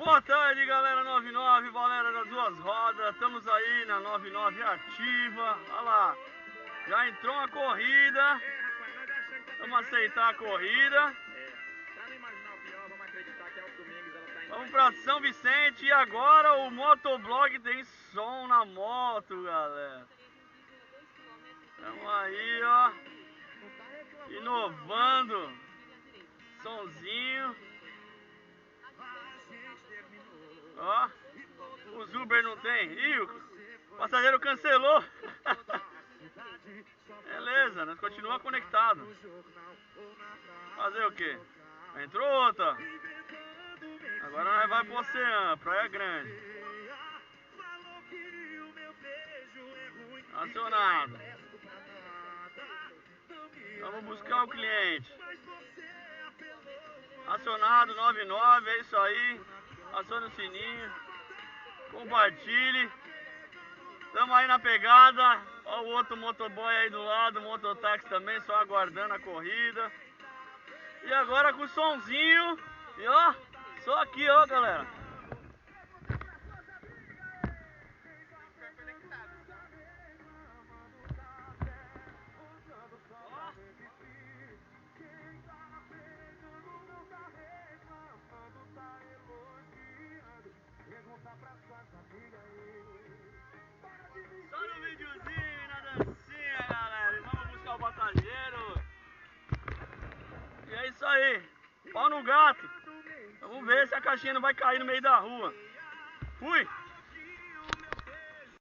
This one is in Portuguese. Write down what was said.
Boa tarde, galera 99, galera das duas rodas. Estamos aí na 99 ativa. Olha lá, já entrou uma corrida. Vamos aceitar a corrida. Vamos pra São Vicente. E agora o motoblog tem som na moto, galera. Estamos aí, ó, inovando. Sonzinho. Ó, os Uber não tem. Ih, o passageiro cancelou. Beleza, nós continuamos conectados. Fazer o que? Entrou outra. Agora nós vai pro oceano, Praia Grande. Acionado. Vamos buscar o cliente. Acionado 99, é isso aí. Acione o sininho. Compartilhe. Estamos aí na pegada. Olha o outro motoboy aí do lado, mototáxi também, só aguardando a corrida. E agora com o sonzinho. E ó, só aqui, ó, galera. Só no videozinho, na dancinha, galera. E vamos buscar o passageiro. E é isso aí. Pau no gato. Vamos ver se a caixinha não vai cair no meio da rua. Fui!